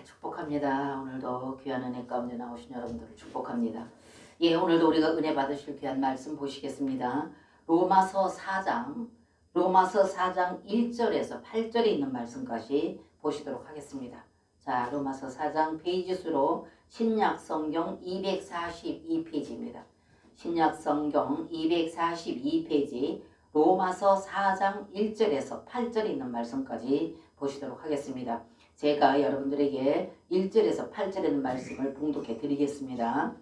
축복합니다. 오늘도 귀한 은혜 가운데 나오신 여러분들을 축복합니다. 오늘도 우리가 은혜 받으실 귀한 말씀 보시겠습니다. 로마서 4장 1절에서 8절에 있는 말씀까지 보시도록 하겠습니다. 자, 로마서 4장 페이지 수로 신약성경 242페이지입니다. 신약성경 242페이지 로마서 4장 1절에서 8절에 있는 말씀까지 보시도록 하겠습니다. 제가 여러분들에게 1절에서 8절에 있는 말씀을 봉독해 드리겠습니다.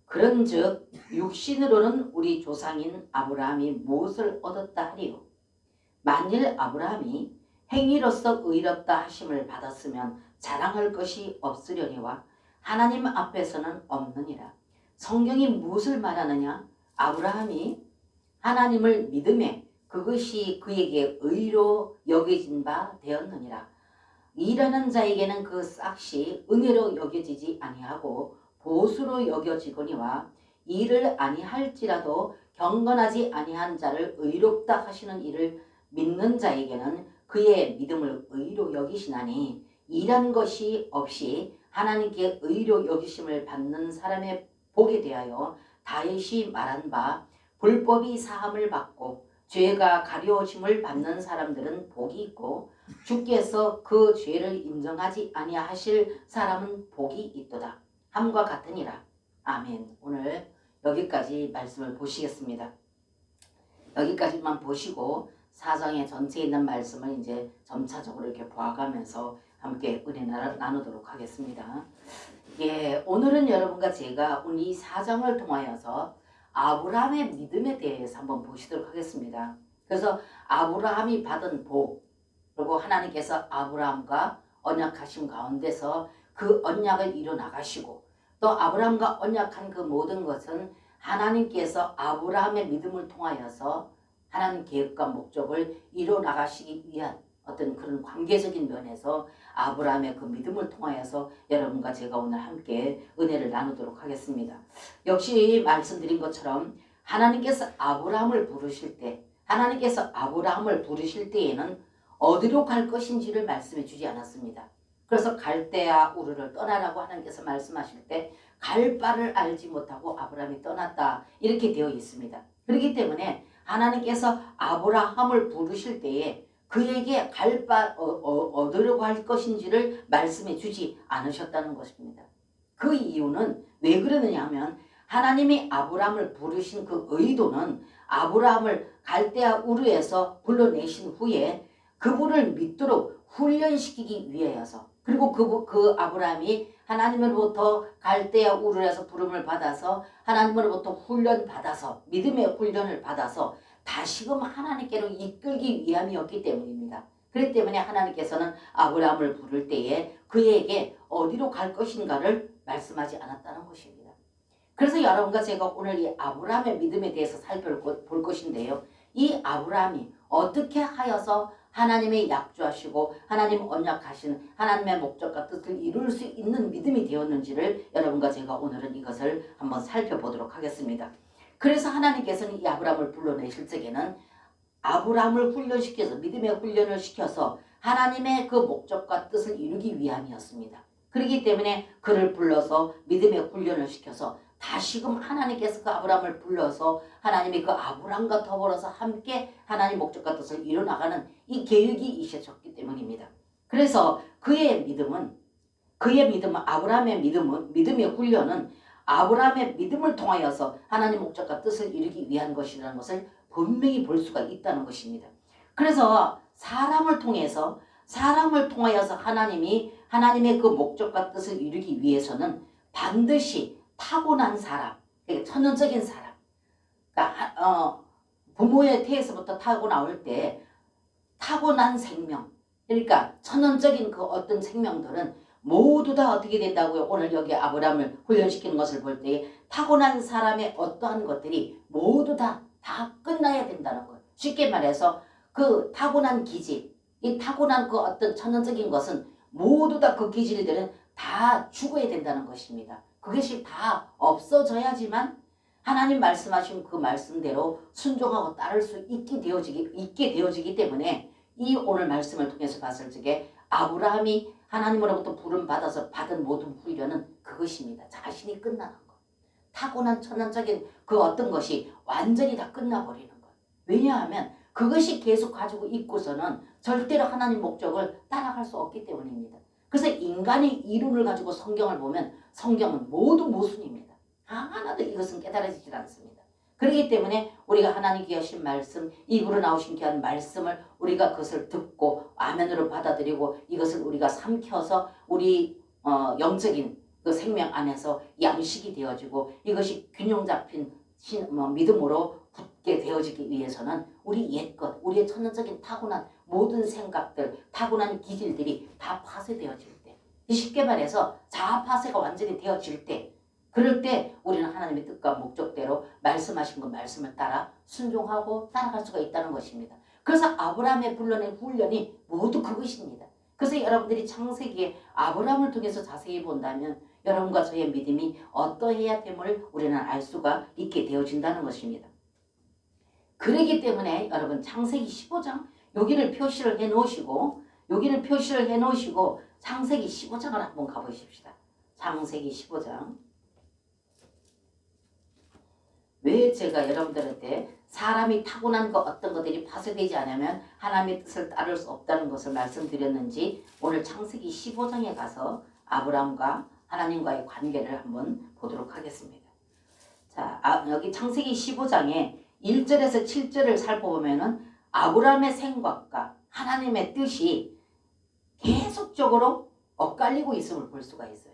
그런즉 육신으로는 우리 조상인 아브라함이 무엇을 얻었다 하리요? 만일 아브라함이 행위로서 의롭다 하심을 받았으면 자랑할 것이 없으려니와 하나님 앞에서는 없느니라. 성경이 무엇을 말하느냐? 아브라함이 하나님을 믿음에 그것이 그에게 의로 여겨진 바 되었느니라. 일하는 자에게는 그 싹이 은혜로 여겨지지 아니하고 보수로 여겨지거니와 일을 아니할지라도 경건하지 아니한 자를 의롭다 하시는 이를 믿는 자에게는 그의 믿음을 의로 여기시나니 일한 것이 없이 하나님께 의로 여기심을 받는 사람의 복에 대하여 다윗이 말한 바 불법이 사함을 받고 죄가 가려워짐을 받는 사람들은 복이 있고 주께서 그 죄를 인정하지 아니하실 사람은 복이 있도다 함과 같으니라. 아멘. 오늘 여기까지 말씀을 보시겠습니다. 여기까지만 보시고 사장의 전체에 있는 말씀을 이제 점차적으로 이렇게 보아가면서 함께 은혜 나누도록 하겠습니다. 오늘은 여러분과 제가 오늘 이 사장을 통하여서 아브라함의 믿음에 대해서 한번 보시도록 하겠습니다. 그래서 아브라함이 받은 복, 그리고 하나님께서 아브라함과 언약하신 가운데서 그 언약을 이뤄나가시고 또 아브라함과 언약한 그 모든 것은 하나님께서 아브라함의 믿음을 통하여서 하나님 계획과 목적을 이뤄나가시기 위한 어떤 그런 관계적인 면에서 아브라함의 그 믿음을 통하여서 여러분과 제가 오늘 함께 은혜를 나누도록 하겠습니다. 역시 말씀드린 것처럼 하나님께서 아브라함을 부르실 때에는 어디로 갈 것인지를 말씀해 주지 않았습니다. 그래서 갈대아 우르를 떠나라고 하나님께서 말씀하실 때 갈 바를 알지 못하고 아브라함이 떠났다 이렇게 되어 있습니다. 그렇기 때문에 하나님께서 아브라함을 부르실 때에 그에게 어디로 갈 것인지를 말씀해 주지 않으셨다는 것입니다. 그 이유는 왜 그러느냐 하면 하나님이 아브라함을 부르신 그 의도는 아브라함을 갈대아 우르에서 불러내신 후에 그분을 믿도록 훈련시키기 위하여서 그리고 그 아브라함이 하나님으로부터 갈대아 우르에서 부름을 받아서 하나님으로부터 훈련받아서 믿음의 훈련을 받아서 다시금 하나님께로 이끌기 위함이었기 때문입니다. 그렇기 때문에 하나님께서는 아브라함을 부를 때에 그에게 어디로 갈 것인가를 말씀하지 않았다는 것입니다. 그래서 여러분과 제가 오늘 이 아브라함의 믿음에 대해서 살펴볼 것인데요. 이 아브라함이 어떻게 하여서 하나님의 약조하시고 하나님 언약하신 하나님의 목적과 뜻을 이룰 수 있는 믿음이 되었는지를 여러분과 제가 오늘은 이것을 한번 살펴보도록 하겠습니다. 그래서 하나님께서는 이 아브라함을 불러내실 적에는 아브라함을 훈련시켜서 믿음의 훈련을 시켜서 하나님의 그 목적과 뜻을 이루기 위함이었습니다. 그렇기 때문에 그를 불러서 믿음의 훈련을 시켜서 다시금 하나님께서 그 아브라함을 불러서 하나님이 그 아브라함과 더불어서 함께 하나님 목적과 뜻을 이뤄나가는 이 계획이 있으셨기 때문입니다. 그래서 아브라함의 믿음의 훈련은 아브라함의 믿음을 통하여서 하나님 목적과 뜻을 이루기 위한 것이라는 것을 분명히 볼 수가 있다는 것입니다. 그래서 사람을 통하여서 하나님의 그 목적과 뜻을 이루기 위해서는 반드시 타고난 사람, 천연적인 사람, 그러니까 부모의 태에서부터 타고 나올 때 타고난 생명, 그러니까 천연적인 그 어떤 생명들은 모두 다 어떻게 된다고요? 오늘 여기 아브라함을 훈련시키는 것을 볼 때 타고난 사람의 어떠한 것들이 모두 다 끝나야 된다는 것. 쉽게 말해서 그 타고난 기질, 이 타고난 그 어떤 천연적인 것은 모두 다 그 기질들은 다 죽어야 된다는 것입니다. 그것이 다 없어져야지만 하나님 말씀하신 그 말씀대로 순종하고 따를 수 있게 되어지기 때문에 이 오늘 말씀을 통해서 봤을 적에 아브라함이 하나님으로부터 부름 받아서 받은 모든 훈련은 그것입니다. 자신이 끝나는 것. 타고난 천연적인 그 어떤 것이 완전히 다 끝나버리는 것. 왜냐하면 그것이 계속 가지고 있고서는 절대로 하나님 목적을 따라갈 수 없기 때문입니다. 그래서 인간의 이론을 가지고 성경을 보면 성경은 모두 모순입니다. 하나도 이것은 깨달아지질 않습니다. 그렇기 때문에 우리가 하나님께 하신 말씀, 입으로 나오신 귀한 말씀을 우리가 그것을 듣고 아멘으로 받아들이고 이것을 우리가 삼켜서 우리 영적인 그 생명 안에서 양식이 되어지고 이것이 균형 잡힌 믿음으로 붙게 되어지기 위해서는 우리 옛것, 우리의 천연적인 타고난 모든 생각들, 타고난 기질들이 다 파쇄되어질 때, 쉽게 말해서 자아 파쇄가 완전히 되어질 때, 그럴 때 우리는 하나님의 뜻과 목적대로 말씀하신 그 말씀을 따라 순종하고 따라갈 수가 있다는 것입니다. 그래서 아브라함의 불러낸 훈련이 모두 그것입니다. 그래서 여러분들이 창세기에 아브라함을 통해서 자세히 본다면 여러분과 저의 믿음이 어떠해야 됨을 우리는 알 수가 있게 되어진다는 것입니다. 그렇기 때문에 여러분 창세기 15장 여기를 표시를 해 놓으시고 창세기 15장을 한번 가보십시다. 창세기 15장. 왜 제가 여러분들한테 사람이 타고난 것 어떤 것들이 파쇄되지 않으면 하나님의 뜻을 따를 수 없다는 것을 말씀드렸는지 오늘 창세기 15장에 가서 아브라함과 하나님과의 관계를 한번 보도록 하겠습니다. 자, 여기 창세기 15장에 1절에서 7절을 살펴보면은 아브라함의 생각과 하나님의 뜻이 계속적으로 엇갈리고 있음을 볼 수가 있어요.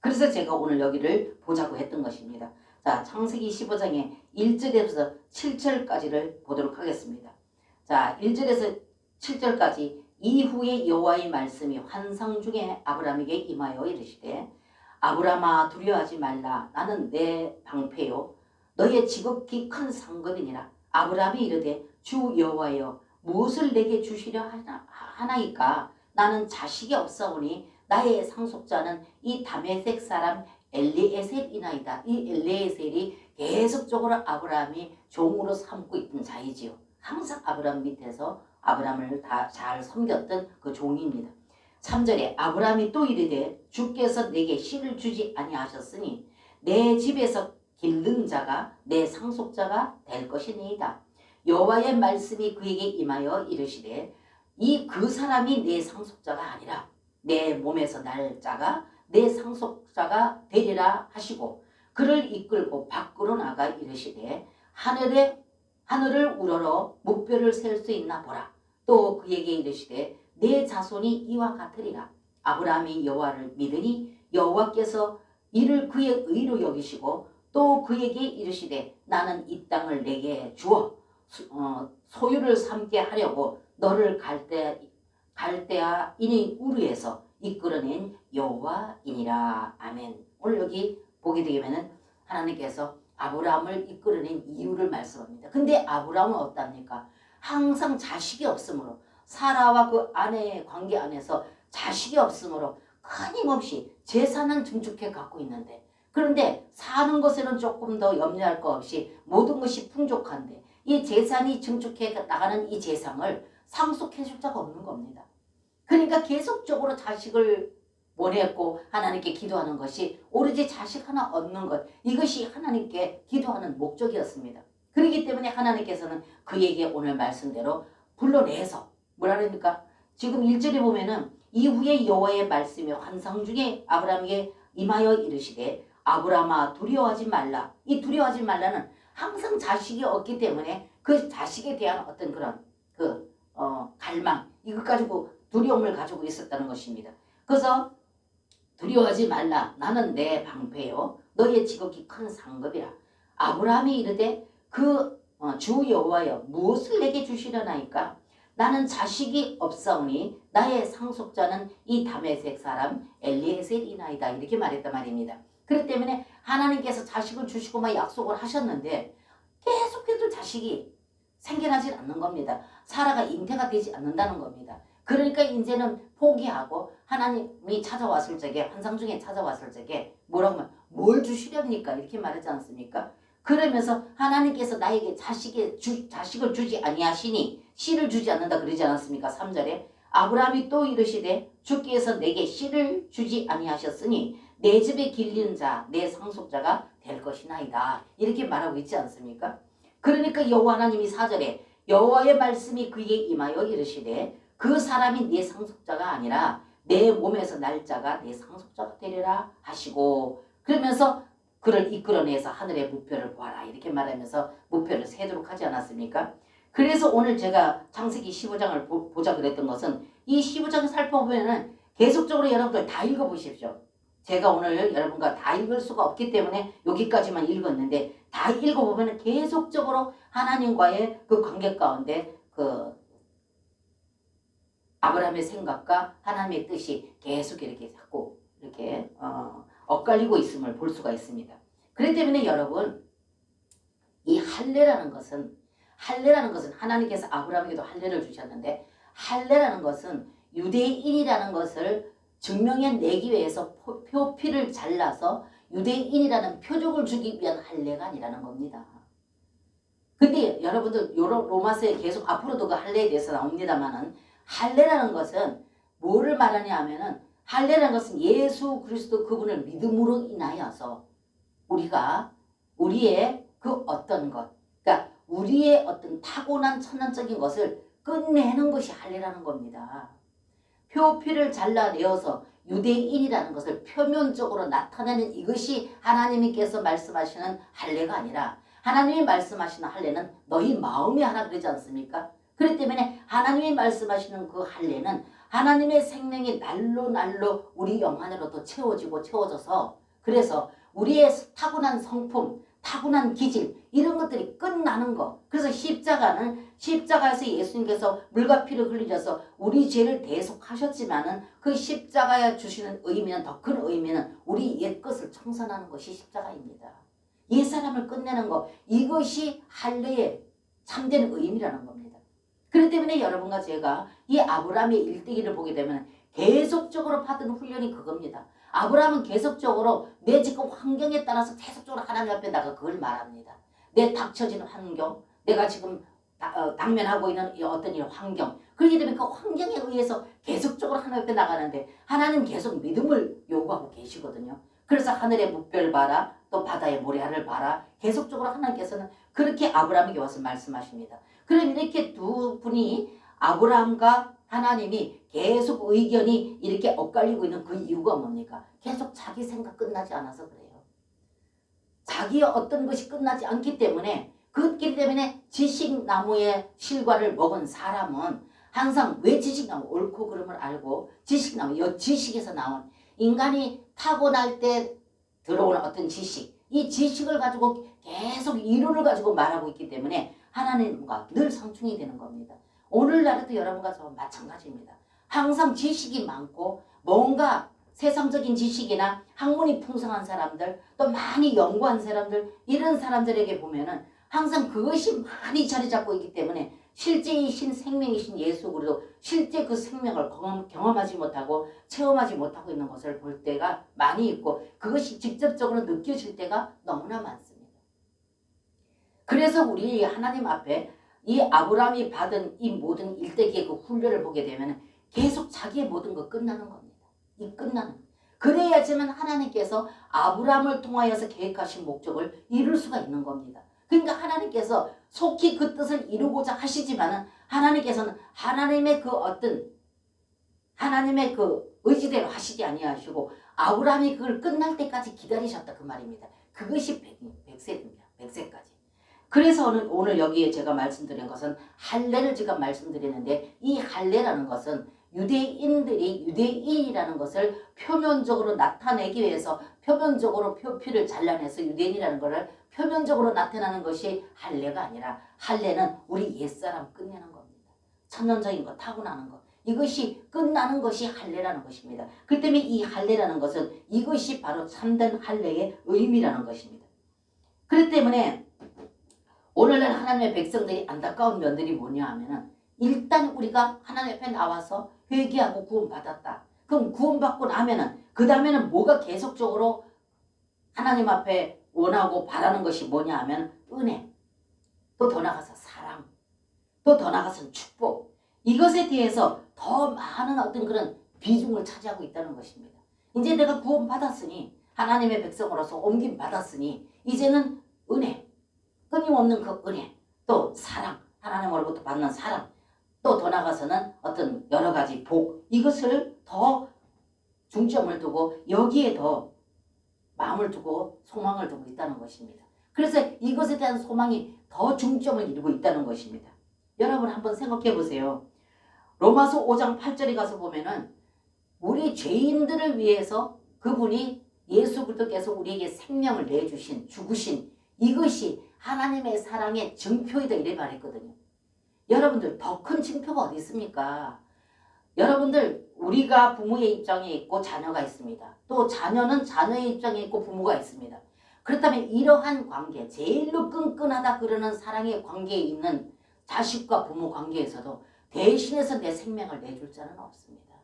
그래서 제가 오늘 여기를 보자고 했던 것입니다. 자, 창세기 15장의 1절에서 7절까지를 보도록 하겠습니다. 자, 1절에서 7절까지 이후에 여호와의 말씀이 환상 중에 아브라함에게 임하여 이르시되 아브라함아 두려워하지 말라 나는 내 방패요 너의 지극히 큰 상급이니라. 아브라함이 이르되 주 여호와여 무엇을 내게 주시려 하나이까 나는 자식이 없사오니 나의 상속자는 이 다메섹 사람 엘리에셀이나이다. 이 엘리에셀이 계속적으로 아브라함이 종으로 삼고 있던 자이지요. 항상 아브라함 밑에서 아브라함을 다 잘 섬겼던 그 종입니다. 3절에 아브라함이 또 이르되 주께서 내게 씨를 주지 아니하셨으니 내 집에서 기른 자가 내 상속자가 될 것이니이다. 여호와의 말씀이 그에게 임하여 이르시되 이 그 사람이 내 상속자가 아니라 내 몸에서 날 자가 내 상속자가 되리라 하시고 그를 이끌고 밖으로 나가 이르시되 하늘을 우러러 목별을 셀 수 있나 보라. 또 그에게 이르시되 내 자손이 이와 같으리라. 아브라함이 여호와를 믿으니 여호와께서 이를 그의 의로 여기시고 또 그에게 이르시되 나는 이 땅을 내게 주어 소유를 삼게 하려고 너를 갈대아 인의 우르에서 이끌어낸 여호와이니라. 아멘. 오늘 여기 보게 되면은 하나님께서 아브라함을 이끌어낸 이유를 말씀합니다. 근데 아브라함은 어떻답니까? 항상 자식이 없으므로 사라와 그 아내의 관계 안에서 자식이 없으므로 끊임없이 재산은 증축해 갖고 있는데 그런데 사는 것에는 조금 더 염려할 거 없이 모든 것이 풍족한데 이 재산이 증축해 나가는 이 재산을 상속해 줄 자가 없는 겁니다. 그러니까 계속적으로 자식을 원했고 하나님께 기도하는 것이 오로지 자식 하나 얻는 것 이것이 하나님께 기도하는 목적이었습니다. 그렇기 때문에 하나님께서는 그에게 오늘 말씀대로 불러내서 뭐라 그럽니까? 지금 1절에 보면은 이후에 여호와의 말씀이 환상 중에 아브라함에게 임하여 이르시되 아브라함아 두려워하지 말라. 이 두려워하지 말라는 항상 자식이 없기 때문에 그 자식에 대한 어떤 그런 갈망 이것 가지고 두려움을 가지고 있었다는 것입니다. 그래서 두려워하지 말라. 나는 내 방패요 너의 지극히 큰 상급이라. 아브라함이 이르되 주 여호와여 무엇을 내게 주시려나이까? 나는 자식이 없사오니 나의 상속자는 이 다메섹 사람 엘리에셀이나이다. 이렇게 말했단 말입니다. 그렇기 때문에 하나님께서 자식을 주시고 막 약속을 하셨는데 계속해도 자식이 생겨나질 않는 겁니다. 사라가 잉태가 되지 않는다는 겁니다. 그러니까 이제는 포기하고 하나님이 찾아왔을 적에 환상 중에 찾아왔을 적에 뭐라고 하면 뭘 주시렵니까? 이렇게 말하지 않습니까? 그러면서 하나님께서 나에게 자식을 주지 아니하시니 씨를 주지 않는다 그러지 않았습니까? 3절에 아브라함이 또 이르시되 주께서 내게 씨를 주지 아니하셨으니 내 집에 길리는 자 내 상속자가 될 것이나이다. 이렇게 말하고 있지 않습니까? 그러니까 여호와 하나님이 4절에 여호와의 말씀이 그에게 임하여 이르시되 그 사람이 네 상속자가 아니라 내 몸에서 날 자가 내 상속자가 되리라 하시고, 그러면서 그를 이끌어내서 하늘의 무표를 보아라 이렇게 말하면서 무표를 세도록 하지 않았습니까? 그래서 오늘 제가 창세기 15장을 보자 그랬던 것은 이 15장을 살펴보면은 계속적으로 여러분들 다 읽어보십시오. 제가 오늘 여러분과 다 읽을 수가 없기 때문에 여기까지만 읽었는데 다 읽어보면 계속적으로 하나님과의 그 관계 가운데 그 아브라함의 생각과 하나님의 뜻이 계속 이렇게 자꾸 이렇게 엇갈리고 있음을 볼 수가 있습니다. 그렇기 때문에 여러분, 이 할례라는 것은 하나님께서 아브라함에게도 할례를 주셨는데, 할례라는 것은 유대인이라는 것을 증명해내기 위해서 표피를 잘라서 유대인이라는 표적을 주기 위한 할례가 아니라는 겁니다. 근데 여러분들 로마서에 계속 앞으로도 그 할례에 대해서 나옵니다만은, 할례라는 것은 뭐를 말하냐 하면은, 할례라는 것은 예수 그리스도 그분을 믿음으로 인하여서 우리가 우리의 그 어떤 것, 그러니까 우리의 어떤 타고난 천연적인 것을 끝내는 것이 할례라는 겁니다. 표피를 잘라내어서 유대인이라는 것을 표면적으로 나타내는 이것이 하나님께서 말씀하시는 할례가 아니라, 하나님이 말씀하시는 할례는 너희 마음이 하라 그러지 않습니까? 그렇기 때문에 하나님이 말씀하시는 그 할례는 하나님의 생명이 날로 우리 영 안으로 또 채워져서, 그래서 우리의 타고난 성품, 타고난 기질 이런 것들이 끝나는 거. 그래서 십자가에서 예수님께서 물과 피를 흘리셔서 우리 죄를 대속하셨지만은 그 십자가에 주시는 의미는, 더 큰 의미는 우리 옛것을 청산하는 것이 십자가입니다. 옛사람을 끝내는 것, 이것이 할례의 참된 의미라는 겁니다. 그렇기 때문에 여러분과 제가 이 아브라함의 일대기를 보게 되면 계속적으로 받은 훈련이 그겁니다. 아브라함은 계속적으로 내 지금 환경에 따라서 계속적으로 하나님 앞에 나가 그걸 말합니다. 내 닥쳐지는 환경, 내가 지금 당면하고 있는 어떤 이 환경, 그렇기 때문에 그 환경에 의해서 계속적으로 하나님 앞에 나가는데, 하나님 계속 믿음을 요구하고 계시거든요. 그래서 하늘의 뭇별 봐라, 또 바다의 모래알을 봐라, 계속적으로 하나님께서는 그렇게 아브라함에게 와서 말씀하십니다. 그럼 이렇게 두 분이, 아브라함과 하나님이 계속 의견이 이렇게 엇갈리고 있는 그 이유가 뭡니까? 계속 자기 생각 끝나지 않아서 그래요. 자기의 어떤 것이 끝나지 않기 때문에, 그렇기 때문에 지식나무의 실과를 먹은 사람은 항상 왜 지식나무, 옳고 그름을 알고 지식나무, 지식에서 나온 인간이 타고날 때 들어오는 어떤 지식, 이 지식을 가지고 계속 이론을 가지고 말하고 있기 때문에 하나님과 늘 상충이 되는 겁니다. 오늘날에도 여러분과 저 마찬가지입니다. 항상 지식이 많고 뭔가 세상적인 지식이나 학문이 풍성한 사람들, 또 많이 연구한 사람들, 이런 사람들에게 보면은 항상 그것이 많이 자리 잡고 있기 때문에 실제이신 생명이신 예수 그리스도, 실제 그 생명을 경험하지 못하고 체험하지 못하고 있는 것을 볼 때가 많이 있고, 그것이 직접적으로 느껴질 때가 너무나 많습니다. 그래서 우리 하나님 앞에 이 아브라함이 받은 이 모든 일대기의 그 훈련을 보게 되면 계속 자기의 모든 거 끝나는 겁니다. 이 끝나는. 그래야지만 하나님께서 아브라함을 통하여서 계획하신 목적을 이룰 수가 있는 겁니다. 그러니까 하나님께서 속히 그 뜻을 이루고자 하시지만은, 하나님께서는 하나님의 그 어떤 하나님의 그 의지대로 하시지 아니하시고 아브라함이 그걸 끝날 때까지 기다리셨다 그 말입니다. 그것이 100세입니다. 100세까지. 그래서 오늘 여기에 제가 말씀드린 것은 할례를 제가 말씀드리는데, 이 할례라는 것은 유대인들이 유대인이라는 것을 표면적으로 나타내기 위해서 표면적으로 표피를 잘라내서 유대인이라는 것을 표면적으로 나타나는 것이 할례가 아니라, 할례는 우리 옛사람 끝내는 겁니다. 천연적인 것, 타고나는 것, 이것이 끝나는 것이 할례라는 것입니다. 그 때문에 이 할례라는 것은 이것이 바로 참된 할례의 의미라는 것입니다. 그렇기 때문에 오늘날 하나님의 백성들이 안타까운 면들이 뭐냐 하면은, 일단 우리가 하나님 앞에 나와서 회개하고 구원받았다. 그럼 구원받고 나면은 그 다음에는 뭐가 계속적으로 하나님 앞에 원하고 바라는 것이 뭐냐 하면 은혜, 또 더 나아가서 사랑, 또 더 나아가서는 축복, 이것에 대해서 더 많은 어떤 그런 비중을 차지하고 있다는 것입니다. 이제 내가 구원받았으니 하나님의 백성으로서 옮김 받았으니 이제는 은혜, 끊임없는 그 은혜, 또 사랑, 하나님으로부터 받는 사랑, 또 더 나아가서는 어떤 여러 가지 복, 이것을 더 중점을 두고 여기에 더 마음을 두고 소망을 두고 있다는 것입니다. 그래서 이것에 대한 소망이 더 중점을 이루고 있다는 것입니다. 여러분 한번 생각해 보세요. 로마서 5장 8절에 가서 보면은 우리 죄인들을 위해서 그분이 예수 그리스도께서 우리에게 생명을 내주신, 죽으신 이것이 하나님의 사랑의 증표이다 이래 말했거든요. 여러분들 더 큰 증표가 어디 있습니까? 여러분들 우리가 부모의 입장에 있고 자녀가 있습니다. 또 자녀는 자녀의 입장에 있고 부모가 있습니다. 그렇다면 이러한 관계, 제일로 끈끈하다 그러는 사랑의 관계에 있는 자식과 부모 관계에서도 대신해서 내 생명을 내줄 자는 없습니다.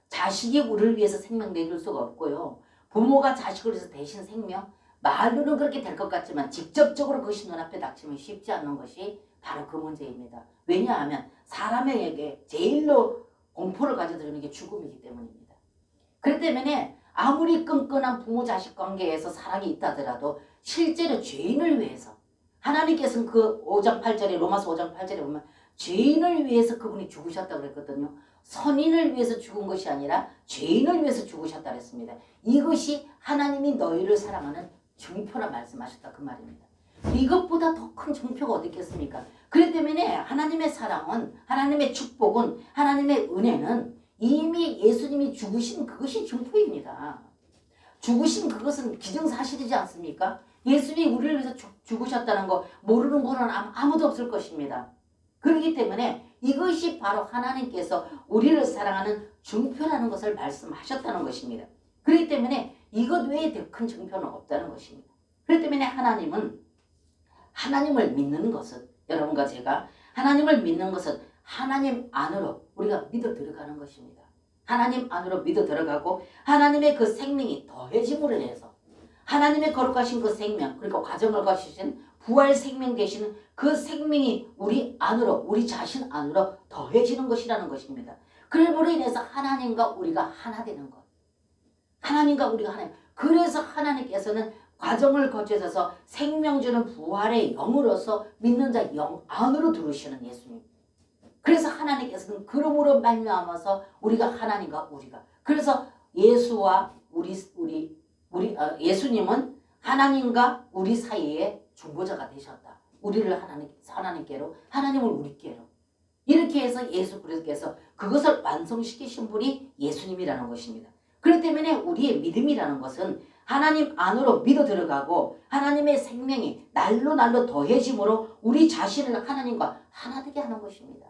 자식이 우리를 위해서 생명 내줄 수가 없고요. 부모가 자식을 위해서 대신 생명, 말로는 그렇게 될 것 같지만 직접적으로 그것이 눈앞에 닥치면 쉽지 않은 것이 바로 그 문제입니다. 왜냐하면 사람에게 제일로 공포를 가져들이는 게 죽음이기 때문입니다. 그렇기 때문에 아무리 끈끈한 부모 자식 관계에서 사랑이 있다 하더라도 실제로 죄인을 위해서 하나님께서는 그 5장 8절에 로마서 5장 8절에 보면 죄인을 위해서 그분이 죽으셨다고 그랬거든요. 선인을 위해서 죽은 것이 아니라 죄인을 위해서 죽으셨다 그랬습니다. 이것이 하나님이 너희를 사랑하는 증표라 말씀하셨다 그 말입니다. 이것보다 더 큰 증표가 어디 있겠습니까? 그렇기 때문에 하나님의 사랑은, 하나님의 축복은, 하나님의 은혜는 이미 예수님이 죽으신 그것이 증표입니다. 죽으신 그것은 기정사실이지 않습니까? 예수님이 우리를 위해서 죽으셨다는 거 모르는 분은 아무도 없을 것입니다. 그렇기 때문에 이것이 바로 하나님께서 우리를 사랑하는 증표라는 것을 말씀하셨다는 것입니다. 그렇기 때문에 이것 외에 더 큰 증표는 없다는 것입니다. 그렇기 때문에 하나님을 믿는 것은, 여러분과 제가 하나님을 믿는 것은 하나님 안으로 우리가 믿어 들어가는 것입니다. 하나님 안으로 믿어 들어가고 하나님의 그 생명이 더해짐으로 인해서 하나님의 거룩하신 그 생명, 그러니까 과정을 거치신 부활 생명 되시는 그 생명이 우리 안으로, 우리 자신 안으로 더해지는 것이라는 것입니다. 그럼으로 인해서 하나님과 우리가 하나 되는 것. 하나님과 우리가 하나. 그래서 하나님께서는 과정을 거쳐서 생명 주는 부활의 영으로서 믿는 자 영 안으로 들어오시는 예수님. 그래서 하나님께서는 그러므로 말미암아서 우리가 하나님과 우리가. 그래서 예수와 예수님은 하나님과 우리 사이에 중보자가 되셨다. 우리를 하나님께로, 하나님을 우리께로. 이렇게 해서 예수 그리스도께서 그것을 완성시키신 분이 예수님이라는 것입니다. 그렇기 때문에 우리의 믿음이라는 것은 하나님 안으로 믿어 들어가고 하나님의 생명이 날로 날로 더해짐으로 우리 자신을 하나님과 하나 되게 하는 것입니다.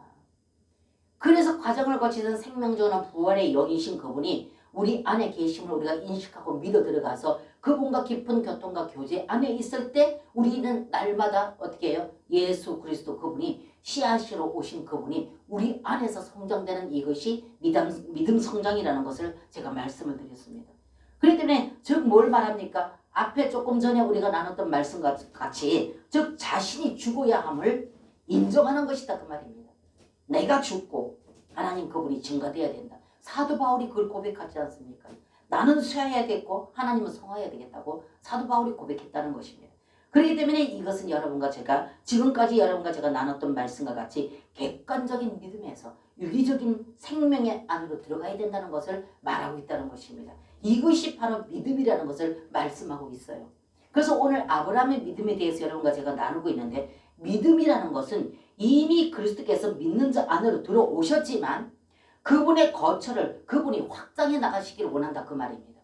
그래서 과정을 거치던 생명적인 부활의 영이신 그분이 우리 안에 계심을 우리가 인식하고 믿어 들어가서 그분과 깊은 교통과 교제 안에 있을 때 우리는 날마다 어떻게 해요? 예수 그리스도 그분이 씨앗으로 오신 그분이 우리 안에서 성장되는 이것이 믿음 성장이라는 것을 제가 말씀을 드렸습니다. 그렇기 때문에 즉 뭘 말합니까? 앞에 조금 전에 우리가 나눴던 말씀과 같이 즉 자신이 죽어야 함을 인정하는 것이다 그 말입니다. 내가 죽고 하나님 그분이 증거되어야 된다. 사도 바울이 그걸 고백하지 않습니까? 나는 쇠해야겠고 하나님은 성화해야 되겠다고 사도 바울이 고백했다는 것입니다. 그렇기 때문에 이것은 여러분과 제가 지금까지 여러분과 제가 나눴던 말씀과 같이 객관적인 믿음에서 유기적인 생명의 안으로 들어가야 된다는 것을 말하고 있다는 것입니다. 이것이 바로 믿음이라는 것을 말씀하고 있어요. 그래서 오늘 아브라함의 믿음에 대해서 여러분과 제가 나누고 있는데 믿음이라는 것은 이미 그리스도께서 믿는 자 안으로 들어오셨지만 그분의 거처를 그분이 확장해 나가시기를 원한다 그 말입니다.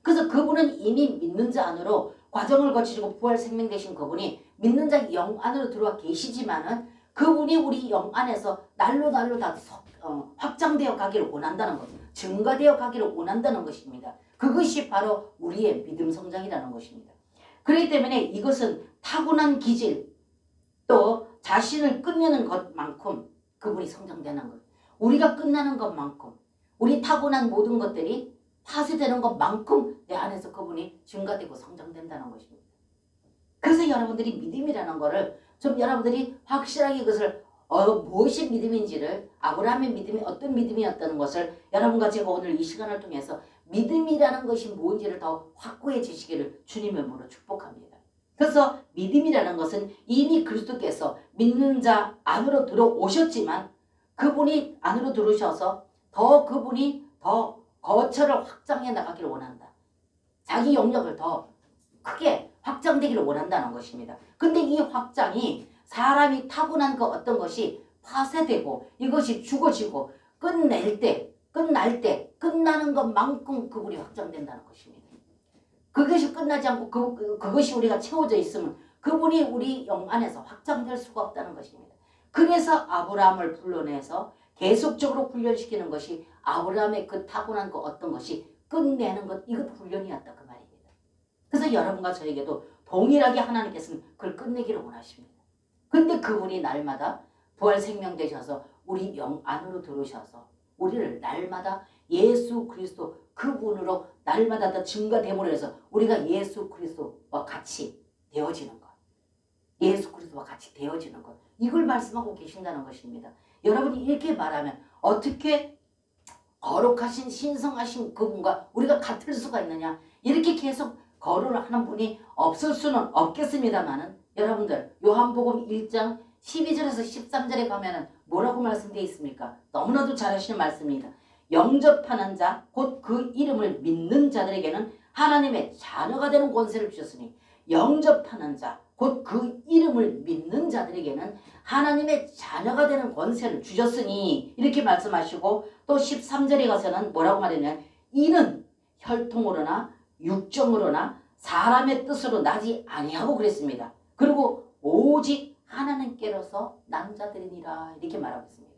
그래서 그분은 이미 믿는 자 안으로 과정을 거치시고 부활 생명 되신 그분이 믿는 자 영 안으로 들어와 계시지만은 그분이 우리 영 안에서 날로 다 확장되어 가기를 원한다는 것, 증가되어 가기를 원한다는 것입니다. 그것이 바로 우리의 믿음 성장이라는 것입니다. 그렇기 때문에 이것은 타고난 기질 또 자신을 끝내는 것만큼 그분이 성장되는 것. 우리가 끝나는 것만큼 우리 타고난 모든 것들이 파쇄되는 것만큼 내 안에서 그분이 증가되고 성장된다는 것입니다. 그래서 여러분들이 믿음이라는 거를 좀 여러분들이 확실하게 그것을 무엇이 믿음인지를, 아브라함의 믿음이 어떤 믿음이었다는 것을 여러분과 제가 오늘 이 시간을 통해서 믿음이라는 것이 뭔지를 더 확고해지시기를 주님의 이름으로 축복합니다. 그래서 믿음이라는 것은 이미 그리스도께서 믿는 자 안으로 들어오셨지만 그분이 안으로 들어오셔서 그분이 더 거처를 확장해 나가기를 원한다. 자기 영역을 더 크게 확장되기를 원한다는 것입니다. 근데 이 확장이 사람이 타고난 그 어떤 것이 파쇄되고 이것이 죽어지고 끝날 때 끝나는 것만큼 그분이 확장된다는 것입니다. 그것이 끝나지 않고 그것이 우리가 채워져 있으면 그분이 우리 영 안에서 확장될 수가 없다는 것입니다. 그래서 아브라함을 불러내서 계속적으로 훈련시키는 것이 아브라함의 그 타고난 그 어떤 것이 끝내는 것, 이것 훈련이었다 그 말입니다. 그래서 여러분과 저에게도 동일하게 하나님께서는 그걸 끝내기를 원하십니다. 근데 그분이 날마다 부활 생명 되셔서 우리 영 안으로 들어오셔서 우리를 날마다 예수 그리스도 그분으로 날마다 더 증가됨으로 해서 우리가 예수 그리스도와 같이 되어지는 것, 예수 그리스도와 같이 되어지는 것, 이걸 말씀하고 계신다는 것입니다. 여러분이 이렇게 말하면 어떻게 거룩하신 신성하신 그분과 우리가 같을 수가 있느냐, 이렇게 계속 거론을 하는 분이 없을 수는 없겠습니다만은, 여러분들 요한복음 1장 12절에서 13절에 가면은 뭐라고 말씀되어 있습니까? 너무나도 잘 하시는 말씀입니다. 영접하는 자 곧 그 이름을 믿는 자들에게는 하나님의 자녀가 되는 권세를 주셨으니, 영접하는 자 곧 그 이름을 믿는 자들에게는 하나님의 자녀가 되는 권세를 주셨으니, 이렇게 말씀하시고 또 13절에 가서는 뭐라고 말했냐면, 이는 혈통으로나 육정으로나 사람의 뜻으로 나지 아니하고 그랬습니다. 그리고 오직 하나님께로서 난 자들이니라, 이렇게 말하고 있습니다.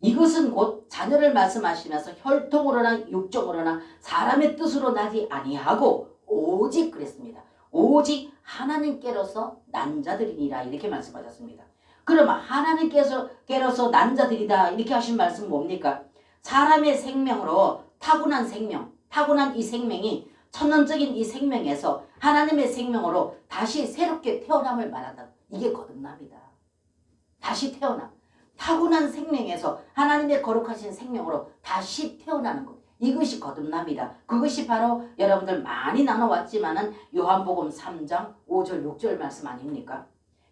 이것은 곧 자녀를 말씀하시면서 혈통으로나 육정으로나 사람의 뜻으로 나지 아니하고 오직 그랬습니다. 오직 하나님께로서 난 자들이니라, 이렇게 말씀하셨습니다. 그러면 하나님께로서 난 자들이다 이렇게 하신 말씀은 뭡니까? 사람의 생명으로 타고난 생명, 타고난 이 생명이 천연적인 이 생명에서 하나님의 생명으로 다시 새롭게 태어남을 말한다. 이게 거듭남이다. 다시 태어남. 타고난 생명에서 하나님의 거룩하신 생명으로 다시 태어나는 것. 이것이 거듭남이다. 그것이 바로 여러분들 많이 나눠왔지만은 요한복음 3장 5절 6절 말씀 아닙니까?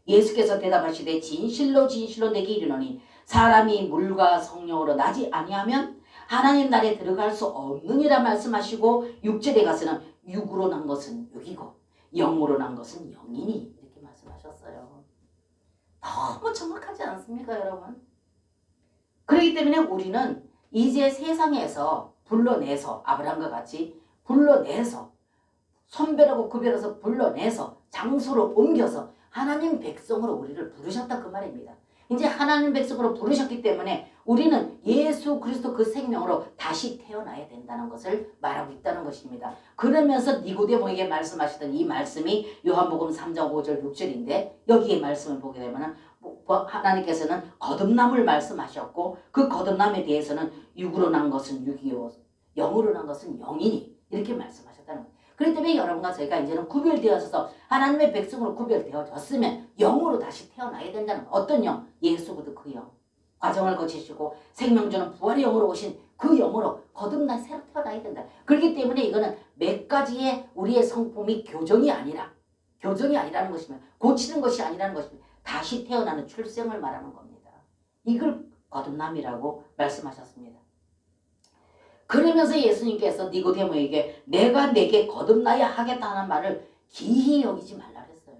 예수께서 대답하시되 진실로 진실로 내게 이르노니 사람이 물과 성령으로 나지 아니하면 하나님 나라에 들어갈 수 없느니라 말씀하시고 6절에 가서는 육으로 난 것은 육이고 영으로 난 것은 영이니, 이렇게 말씀하셨어요. 너무 정확하지 않습니까, 여러분? 그렇기 때문에 우리는 이제 세상에서 불러내서, 아브라함과 같이 불러내서, 선별하고 구별해서 불러내서 장소로 옮겨서 하나님 백성으로 우리를 부르셨다 그 말입니다. 이제 하나님 백성으로 부르셨기 때문에 우리는 예수 그리스도 그 생명으로 다시 태어나야 된다는 것을 말하고 있다는 것입니다. 그러면서 니고데모에게 말씀하시던 이 말씀이 요한복음 3장 5절 6절인데, 여기에 말씀을 보게 되면 하나님께서는 거듭남을 말씀하셨고, 그 거듭남에 대해서는 육으로 난 것은 육이요 영으로 난 것은 영이니, 이렇게 말씀하셨다는 거예요. 그렇기 때문에 여러분과 저희가 이제는 구별되어져서 하나님의 백성으로 구별되어졌으면 영으로 다시 태어나야 된다는 거예요. 어떤 영? 예수 그리스도 그 영. 과정을 거치시고 생명주는 부활의 영으로 오신 그 영으로 거듭나 새로 태어나야 된다. 그렇기 때문에 이거는 몇 가지의 우리의 성품이 교정이 아니라는 것입니다. 고치는 것이 아니라는 것입니다. 다시 태어나는 출생을 말하는 겁니다. 이걸 거듭남이라고 말씀하셨습니다. 그러면서 예수님께서 니고데모에게 내가 내게 거듭나야 하겠다는 말을 기히 여기지 말라 그랬어요.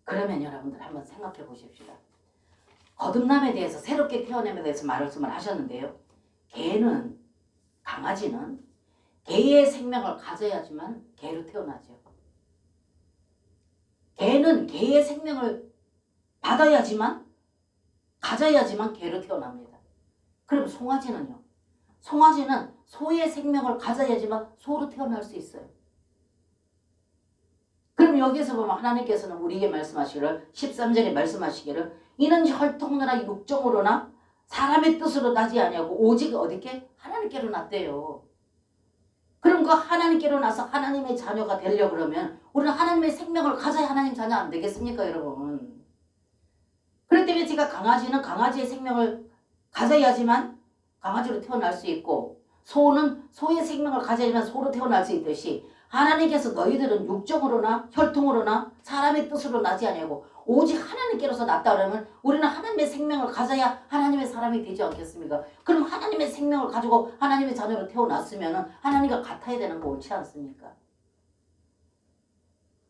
그러면 여러분들 한번 생각해 보십시다. 거듭남에 대해서, 새롭게 태어남에 대해서 말씀을 하셨는데요. 강아지는 개의 생명을 가져야지만 개로 태어나죠. 개는 개의 생명을 가져야지만 개로 태어납니다. 그럼 송아지는요? 송아지는 소의 생명을 가져야지만 소로 태어날 수 있어요. 그럼 여기서 보면 하나님께서는 우리에게 말씀하시기를, 13절에 말씀하시기를, 이는 혈통으로나 육정으로나 사람의 뜻으로 나지 아니하고 오직 어디께? 하나님께로 났대요. 그럼 그 하나님께로 나서 하나님의 자녀가 되려고 그러면 우리는 하나님의 생명을 가져야 하나님 자녀 안 되겠습니까, 여러분? 그렇기 때문에 제가 강아지는 강아지의 생명을 가져야지만 강아지로 태어날 수 있고 소는 소의 생명을 가져야지만 소로 태어날 수 있듯이 하나님께서 너희들은 육정으로나 혈통으로나 사람의 뜻으로 나지 아니하고 오직 하나님께로서 났다 그러면 우리는 하나님의 생명을 가져야 하나님의 사람이 되지 않겠습니까? 그럼 하나님의 생명을 가지고 하나님의 자녀로 태어났으면 하나님과 같아야 되는 거 옳지 않습니까?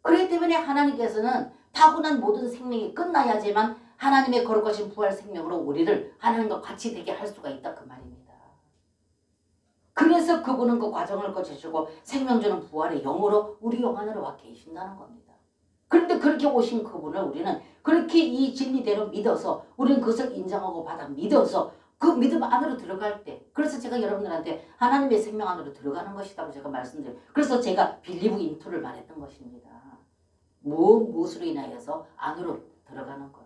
그렇기 때문에 하나님께서는 타고난 모든 생명이 끝나야지만 하나님의 거룩하신 부활 생명으로 우리를 하나님과 같이 되게 할 수가 있다 그 말입니다. 그래서 그분은 그 과정을 거치시고 생명 주는 부활의 영으로 우리 영 안으로 와 계신다는 겁니다. 그런데 그렇게 오신 그분을 우리는 그렇게 이 진리대로 믿어서 우리는 그것을 인정하고 받아 믿어서 그 믿음 안으로 들어갈 때 그래서 제가 여러분들한테 하나님의 생명 안으로 들어가는 것이라고 제가 말씀드려요. 그래서 제가 빌리브 인투를 말했던 것입니다. 무엇으로 인하여서 안으로 들어가는 것.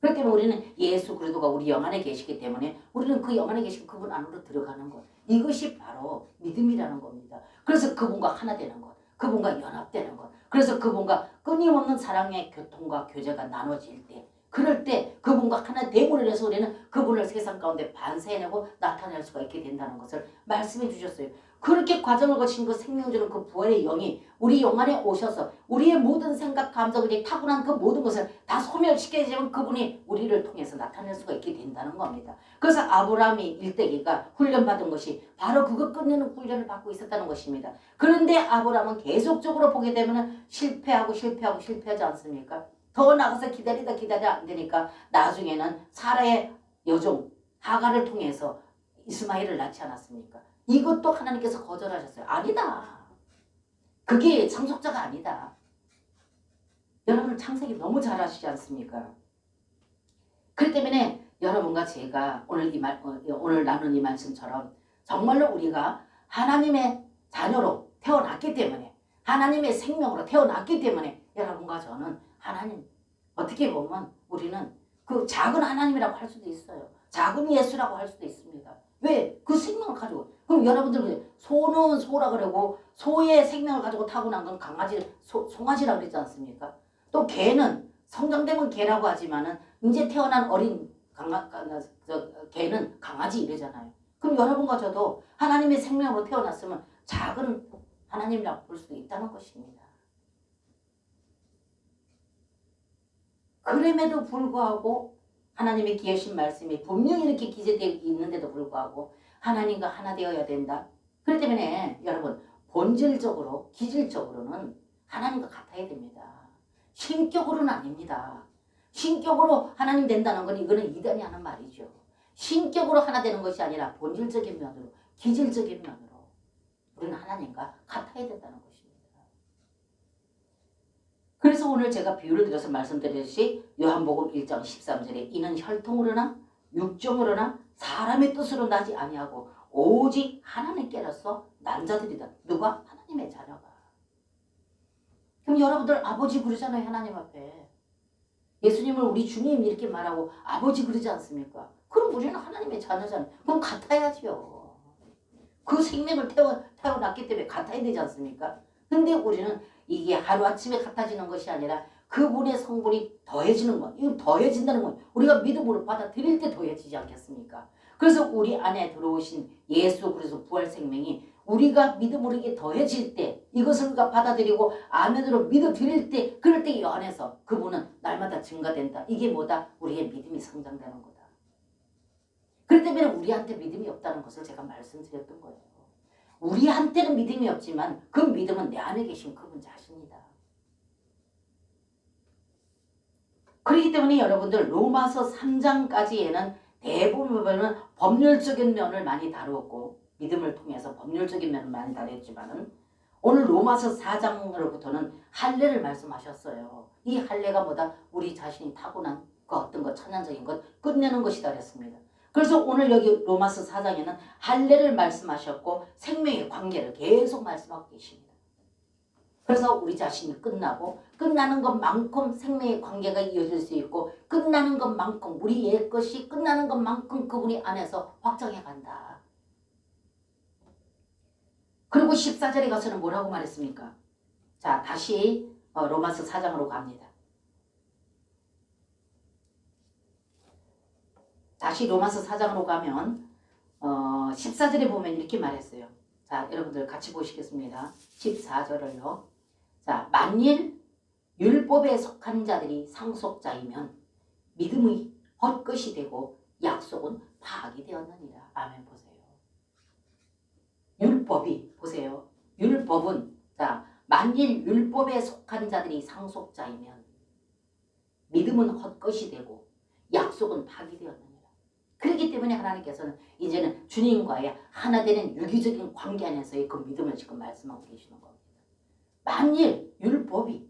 그렇기 때문에 우리는 예수 그리스도가 우리 영 안에 계시기 때문에 우리는 그 영 안에 계신 그분 안으로 들어가는 것. 이것이 바로 믿음이라는 겁니다. 그래서 그분과 하나 되는 것. 그분과 연합되는 것. 그래서 그분과 끊임없는 사랑의 교통과 교제가 나눠질 때 그럴 때 그분과 하나 됨으로 인해서 우리는 그분을 세상 가운데 반사해내고 나타낼 수가 있게 된다는 것을 말씀해 주셨어요. 그렇게 과정을 거친 그 생명 주는 그 부활의 영이 우리 영 안에 오셔서 우리의 모든 생각, 감정, 타고난 그 모든 것을 다 소멸시켜야지만 그분이 우리를 통해서 나타낼 수가 있게 된다는 겁니다. 그래서 아브라함이 일대기가 훈련받은 것이 바로 그거 끝내는 훈련을 받고 있었다는 것입니다. 그런데 아브라함은 계속적으로 보게 되면 실패하고 실패하지 않습니까? 더 나가서 기다리다 안 되니까 나중에는 사라의 여종 하갈을 통해서 이스마엘을 낳지 않았습니까? 이것도 하나님께서 거절하셨어요. 아니다. 그게 상속자가 아니다. 여러분 창세기 너무 잘 아시지 않습니까? 그렇기 때문에 여러분과 제가 오늘 나눈 이 말씀처럼 정말로 우리가 하나님의 자녀로 태어났기 때문에 하나님의 생명으로 태어났기 때문에 여러분과 저는 하나님 어떻게 보면 우리는 그 작은 하나님이라고 할 수도 있어요. 작은 예수라고 할 수도 있습니다. 왜? 그 생명을 가지고. 그럼 여러분들 소는 소라 그러고 소의 생명을 가지고 타고난 건 강아지, 송아지라고 그랬지 않습니까? 또 개는 성장되면 개라고 하지만은 이제 태어난 어린 개는 강아지 이러잖아요. 그럼 여러분과 저도 하나님의 생명으로 태어났으면 작은 하나님이라고 볼 수도 있다는 것입니다. 그럼에도 불구하고 하나님의 기하신 말씀이 분명히 이렇게 기재되어 있는데도 불구하고 하나님과 하나 되어야 된다. 그렇기 때문에 여러분 본질적으로 기질적으로는 하나님과 같아야 됩니다. 신격으로는 아닙니다. 신격으로 하나님 된다는 건 이거는 이단이 하는 말이죠. 신격으로 하나 되는 것이 아니라 본질적인 면으로 기질적인 면으로 우리는 하나님과 같아야 된다는 것입니다. 그래서 오늘 제가 비유를 들어서 말씀드렸듯이 요한복음 1장 13절에 이는 혈통으로나 육정으로나 사람의 뜻으로 나지 아니하고 오직 하나님께로서 난 자들이다. 누가? 하나님의 자녀가. 그럼 여러분들 아버지 그러잖아요. 하나님 앞에. 예수님을 우리 주님 이렇게 말하고 아버지 그러지 않습니까? 그럼 우리는 하나님의 자녀잖아요. 그럼 같아야죠. 그 생명을 태어났기 때문에 같아야 되지 않습니까? 근데 우리는 이게 하루아침에 같아지는 것이 아니라 그분의 성분이 더해지는 것. 이거 더해진다는 건 우리가 믿음으로 받아들일 때 더해지지 않겠습니까? 그래서 우리 안에 들어오신 예수 그리스도 부활 생명이 우리가 믿음으로 이게 더해질 때 이것을 우리가 받아들이고 아멘으로 믿어드릴 때 그럴 때 이 안에서 그분은 날마다 증가된다. 이게 뭐다? 우리의 믿음이 성장되는 거다. 그렇기 때문에 우리한테 믿음이 없다는 것을 제가 말씀드렸던 거예요. 우리한테는 믿음이 없지만 그 믿음은 내 안에 계신 그분 자신이다. 그렇기 때문에 여러분들 로마서 3장까지에는 대부분은 법률적인 면을 많이 다루었고 믿음을 통해서 법률적인 면을 많이 다뤘지만은 오늘 로마서 4장으로부터는 할례를 말씀하셨어요. 이 할례가 뭐다? 우리 자신이 타고난 그 어떤 것 천연적인 것 끝내는 것이다 그랬습니다. 그래서 오늘 여기 로마서 4장에는 할례를 말씀하셨고 생명의 관계를 계속 말씀하고 계십니다. 그래서 우리 자신이 끝나고 끝나는 것만큼 생명의 관계가 이어질 수 있고 끝나는 것만큼 우리 옛 것이 끝나는 것만큼 그분이 안에서 확장해 간다. 그리고 14절에 가서는 뭐라고 말했습니까? 자, 다시 로마서 4장으로 갑니다. 다시 로마서 4장으로 가면 14절에 보면 이렇게 말했어요. 자, 여러분들 같이 보시겠습니다. 14절을요. 자, 만일 율법에 속한 자들이 상속자이면 믿음의 헛것이 되고 약속은 파악이 되었느니라. 아멘. 보세요. 율법이 보세요. 율법은 자, 만일 율법에 속한 자들이 상속자이면 믿음은 헛것이 되고 약속은 파기되었느니라. 그렇기 때문에 하나님께서는 이제는 주님과의 하나 되는 유기적인 관계 안에서의 그 믿음을 지금 말씀하고 계시는 겁니다. 만일 율법은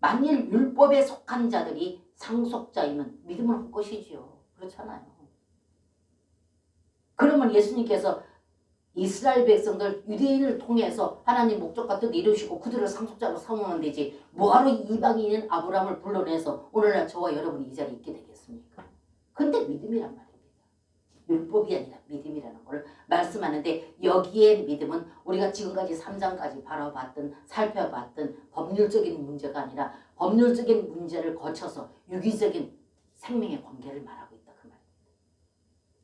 만일 율법에 속한 자들이 상속자이면 믿음은 헛것이지요. 그렇잖아요. 그러면 예수님께서 이스라엘 백성들 유대인을 통해서 하나님 목적과 뜻 이루시고 그들을 상속자로 삼으면 되지 뭐하러 이방인인 아브라함을 불러내서 오늘날 저와 여러분이 이 자리에 있게 되겠습니까? 근데 믿음이란 말입니다. 율법이 아니라 믿음이라는 걸 말씀하는데 여기에 믿음은 우리가 지금까지 3장까지 바라봤던 살펴봤던 법률적인 문제가 아니라 법률적인 문제를 거쳐서 유기적인 생명의 관계를 말하고 있다. 그 말입니다.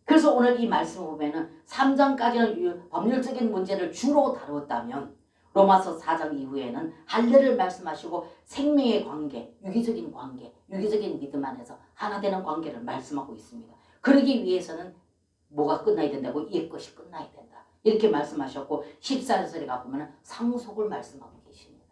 그래서 오늘 이 말씀을 보면은 3장까지는 법률적인 문제를 주로 다뤘다면 로마서 4장 이후에는 할례를 말씀하시고 생명의 관계, 유기적인 관계, 유기적인 믿음 안에서 하나 되는 관계를 말씀하고 있습니다. 그러기 위해서는 뭐가 끝나야 된다고? 옛 것이 끝나야 된다. 이렇게 말씀하셨고 14절에 가보면 상속을 말씀하고 계십니다.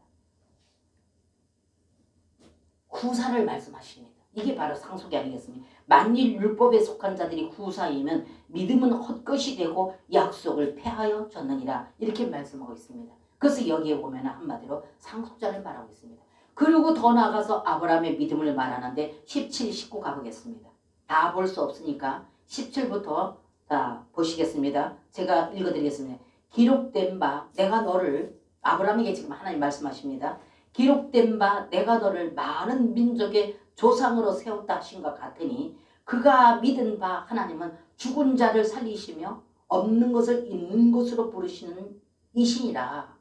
후사를 말씀하십니다. 이게 바로 상속이 아니겠습니까? 만일 율법에 속한 자들이 후사이면 믿음은 헛것이 되고 약속을 폐하여 졌느니라. 이렇게 말씀하고 있습니다. 그래서 여기에 보면 한마디로 상속자를 말하고 있습니다. 그리고 더 나아가서 아브라함의 믿음을 말하는데 17, 19 가보겠습니다. 다 볼 수 없으니까 17부터 자 보시겠습니다. 제가 읽어드리겠습니다. 기록된 바 내가 너를 아브라함에게 지금 하나님 말씀하십니다. 기록된 바 내가 너를 많은 민족의 조상으로 세웠다 하신 것 같으니 그가 믿은 바 하나님은 죽은 자를 살리시며 없는 것을 있는 것으로 부르시는 이시니라.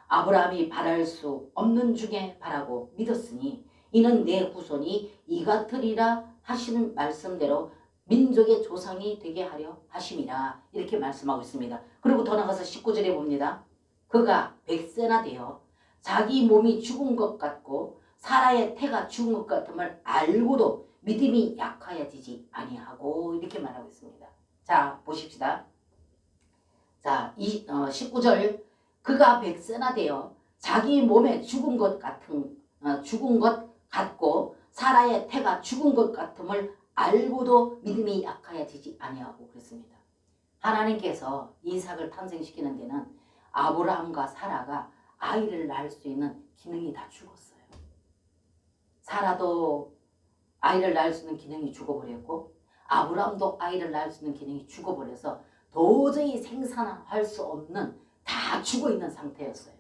아브라함이 바랄 수 없는 중에 바라고 믿었으니 이는 내 후손이 이 같으리라 하시는 말씀대로 민족의 조상이 되게 하려 하심이라. 이렇게 말씀하고 있습니다. 그리고 더 나가서 19절에 봅니다. 그가 100세나 되어 자기 몸이 죽은 것 같고 사라의 태가 죽은 것 같음을 알고도 믿음이 약하여지지 아니하고 이렇게 말하고 있습니다. 자 보십시다. 자 19절 그가 100세나 되어 자기 몸에 죽은 것 같고 사라의 태가 죽은 것 같음을 알고도 믿음이 약하여지지 아니하고 그랬습니다. 하나님께서 이삭을 탄생시키는 데는 아브라함과 사라가 아이를 낳을 수 있는 기능이 다 죽었어요. 사라도 아이를 낳을 수 있는 기능이 죽어버렸고 아브라함도 아이를 낳을 수 있는 기능이 죽어버려서 도저히 생산할 수 없는 다 죽어있는 상태였어요.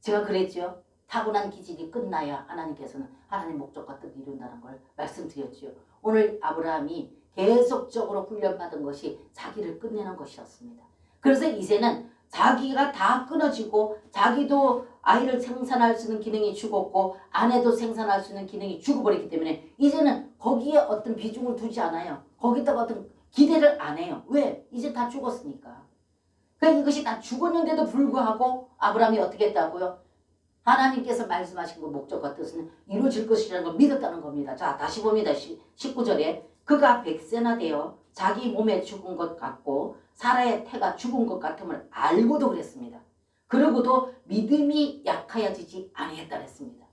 제가 그랬죠. 타고난 기질이 끝나야 하나님께서는 하나님 목적과 뜻을 이룬다는 걸 말씀드렸죠. 오늘 아브라함이 계속적으로 훈련받은 것이 자기를 끝내는 것이었습니다. 그래서 이제는 자기가 다 끊어지고 자기도 아이를 생산할 수 있는 기능이 죽었고 아내도 생산할 수 있는 기능이 죽어버렸기 때문에 이제는 거기에 어떤 비중을 두지 않아요. 거기다가 어떤 기대를 안 해요. 왜? 이제 다 죽었으니까. 그러니까 이것이 다 죽었는데도 불구하고 아브라함이 어떻게 했다고요? 하나님께서 말씀하신 그 목적과 뜻은 이루어질 것이라는 걸 믿었다는 겁니다. 자 다시 봅니다. 19절에 그가 100세나 되어 자기 몸에 죽은 것 같고 사라의 태가 죽은 것 같음을 알고도 그랬습니다. 그러고도 믿음이 약하여지지 아니했다 그랬습니다.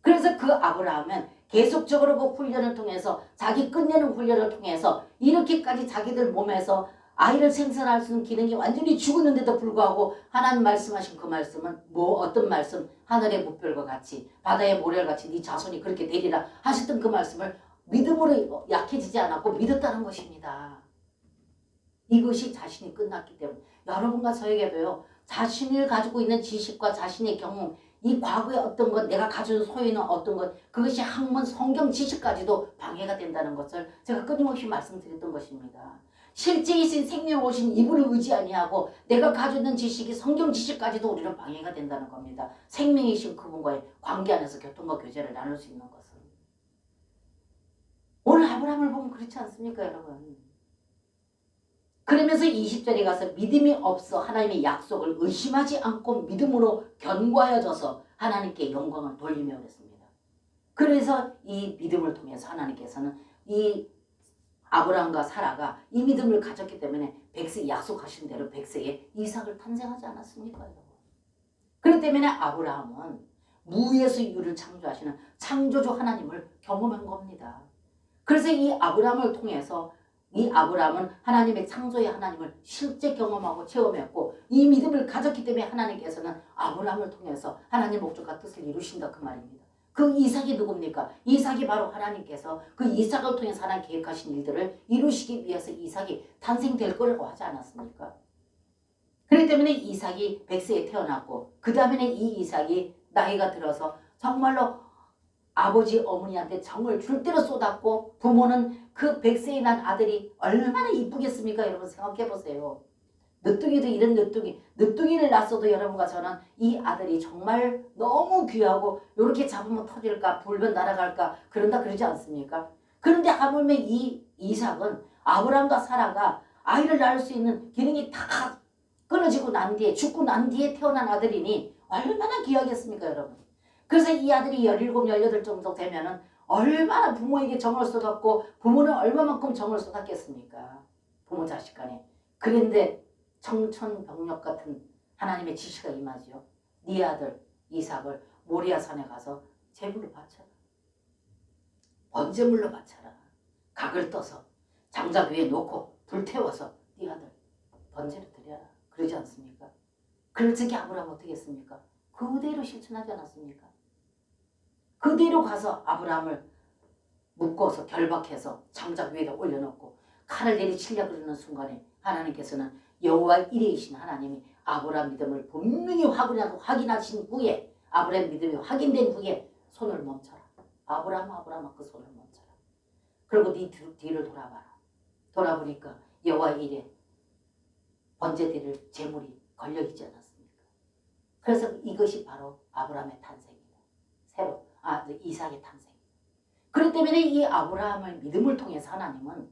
그래서 그 아브라함은 계속적으로 그 훈련을 통해서 자기 끝내는 훈련을 통해서 이렇게까지 자기들 몸에서 아이를 생산할 수 있는 기능이 완전히 죽었는데도 불구하고 하나님 말씀하신 그 말씀은 뭐 어떤 말씀? 하늘의 무별과 같이 바다의 모래같이 네 자손이 그렇게 되리라 하셨던 그 말씀을 믿음으로 약해지지 않았고 믿었다는 것입니다. 이것이 자신이 끝났기 때문에 여러분과 저에게도요. 자신을 가지고 있는 지식과 자신의 경험 이 과거의 어떤 것 내가 가진 소유는 어떤 것 그것이 학문 성경 지식까지도 방해가 된다는 것을 제가 끊임없이 말씀드렸던 것입니다. 실제이신 생명 오신 이분을 의지 아니하고 내가 가지고 있는 지식이 성경 지식까지도 우리는 방해가 된다는 겁니다. 생명이신 그분과의 관계 안에서 교통과 교제를 나눌 수 있는 것은. 오늘 아브라함을 보면 그렇지 않습니까, 여러분? 그러면서 20절에 가서 믿음이 없어 하나님의 약속을 의심하지 않고 믿음으로 견고하여져서 하나님께 영광을 돌리며 그랬습니다. 그래서 이 믿음을 통해서 하나님께서는 이 아브라함과 사라가 이 믿음을 가졌기 때문에 백세 약속하신 대로 백세에 이삭을 탄생하지 않았습니까, 여러분? 그렇기 때문에 아브라함은 무에서 유를 창조하시는 창조주 하나님을 경험한 겁니다. 그래서 이 아브라함을 통해서 이 아브라함은 하나님의 창조의 하나님을 실제 경험하고 체험했고 이 믿음을 가졌기 때문에 하나님께서는 아브라함을 통해서 하나님의 목적과 뜻을 이루신다 그 말입니다. 그 이삭이 누굽니까? 이삭이 바로 하나님께서 그 이삭을 통해서 하나님 계획하신 일들을 이루시기 위해서 이삭이 탄생될 거라고 하지 않았습니까? 그렇기 때문에 이삭이 백세에 태어났고 그 다음에는 이 이삭이 나이가 들어서 정말로 아버지 어머니한테 정을 줄 대로 쏟았고 부모는 그 백세에 난 아들이 얼마나 이쁘겠습니까? 여러분 생각해 보세요. 늦둥이도 이런 늦둥이를 낳았어도 여러분과 저는 이 아들이 정말 너무 귀하고 이렇게 잡으면 터질까 불면 날아갈까 그런다 그러지 않습니까? 그런데 하물며 이 이삭은 아브라함과 사라가 아이를 낳을 수 있는 기능이 다 끊어지고 난 뒤에 죽고 난 뒤에 태어난 아들이니 얼마나 귀하겠습니까, 여러분? 그래서 이 아들이 17, 18 정도 되면은 얼마나 부모에게 정을 쏟았고 부모는 얼마만큼 정을 쏟았겠습니까? 부모 자식 간에. 그런데 청천벽력 같은 하나님의 지시가 임하지요. 네 아들 이삭을 모리아산에 가서 제물로 바쳐라. 번제물로 바쳐라. 각을 떠서 장작 위에 놓고 불태워서 네 아들 번제를 드려라. 그러지 않습니까? 그럴 적에 아브라함 어떻게 했습니까? 그대로 실천하지 않았습니까? 그대로 가서 아브라함을 묶어서 결박해서 장작 위에다 올려놓고 칼을 내리치려고 그러는 순간에 하나님께서는 여호와 이레이신 하나님이 아브라함 믿음을 분명히 확인하신 후에 아브라함 믿음이 확인된 후에 손을 멈춰라. 아브라함 그 손을 멈춰라. 그리고 네 뒤를 돌아봐라. 돌아보니까 여호와 이레 번제 드릴 제물이 걸려있지 않았습니까? 그래서 이것이 바로 아브라함의 탄생입니다. 이삭의 탄생입니다. 그렇기 때문에 이 아브라함을 믿음을 통해서 하나님은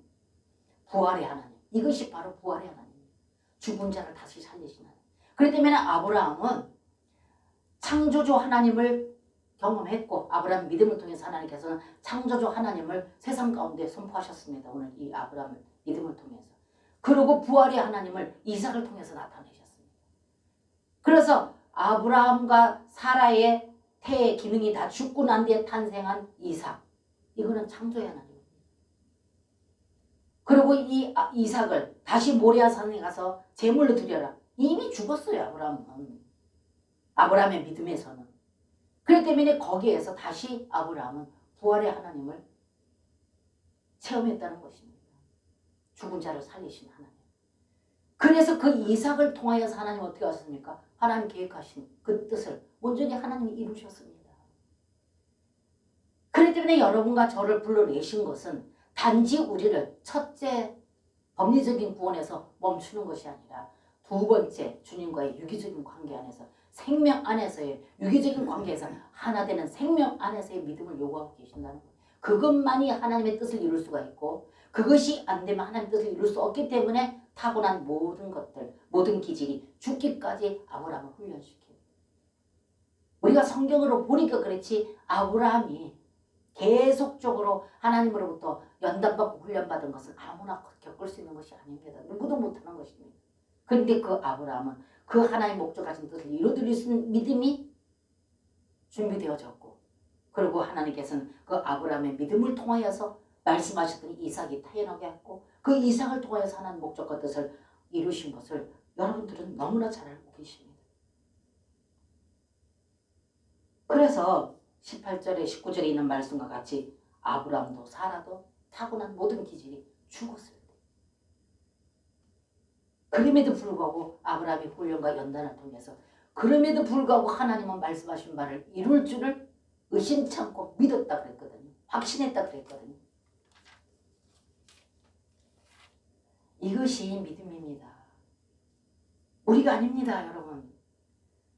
부활의 하나님, 이것이 바로 부활의 하나님입니다. 죽은 자를 다시 살리신 하나님. 그렇기 때문에 아브라함은 창조주 하나님을 경험했고 아브라함 믿음을 통해서 하나님께서는 창조주 하나님을 세상 가운데 선포하셨습니다. 오늘 이 아브라함을 믿음을 통해서. 그리고 부활의 하나님을 이삭을 통해서 나타내셨습니다. 그래서 아브라함과 사라의 태의 기능이 다 죽고 난 뒤에 탄생한 이삭. 이거는 창조의 하나님입니다. 그리고 이 이삭을 다시 모리아산에 가서 제물로 드려라. 이미 죽었어요, 아브라함은. 아브라함의 믿음에서는. 그렇기 때문에 거기에서 다시 아브라함은 부활의 하나님을 체험했다는 것입니다. 죽은 자를 살리신 하나님. 그래서 그 이삭을 통하여서 하나님 어떻게 하셨습니까? 하나님 계획하신 그 뜻을 온전히 하나님이 이루셨습니다. 그렇기 때문에 여러분과 저를 불러내신 것은 단지 우리를 첫째 법리적인 구원에서 멈추는 것이 아니라 두 번째 주님과의 유기적인 관계 안에서 생명 안에서의 유기적인 관계에서 하나 되는 생명 안에서의 믿음을 요구하고 계신다는 거예요. 그것만이 하나님의 뜻을 이룰 수가 있고 그것이 안 되면 하나님의 뜻을 이룰 수 없기 때문에 타고난 모든 것들, 모든 기질이 죽기까지 아브라함을 훈련시켜요. 우리가 성경으로 보니까 그렇지 아브라함이 계속적으로 하나님으로부터 연단받고 훈련받은 것은 아무나 겪을 수 있는 것이 아닙니다. 누구도 못하는 것입니다. 그런데 그 아브라함은 그 하나님의 목적 가진 뜻을 이루어드릴 수 있는 믿음이 준비되어졌고 그리고 하나님께서는 그 아브라함의 믿음을 통하여서 말씀하셨던 이삭이 태어나게 했고 그 이삭을 통하여서 하나님 목적과 뜻을 이루신 것을 여러분들은 너무나 잘 알고 계십니다. 그래서 18절에 19절에 있는 말씀과 같이 아브라함도 사라도 타고난 모든 기질이 죽었을 때 그럼에도 불구하고 아브라함이 훈련과 연단을 통해서 그럼에도 불구하고 하나님은 말씀하신 바를 이룰 줄을 의심치 않고 믿었다 그랬거든요. 확신했다 그랬거든요. 이것이 믿음입니다. 우리가 아닙니다, 여러분.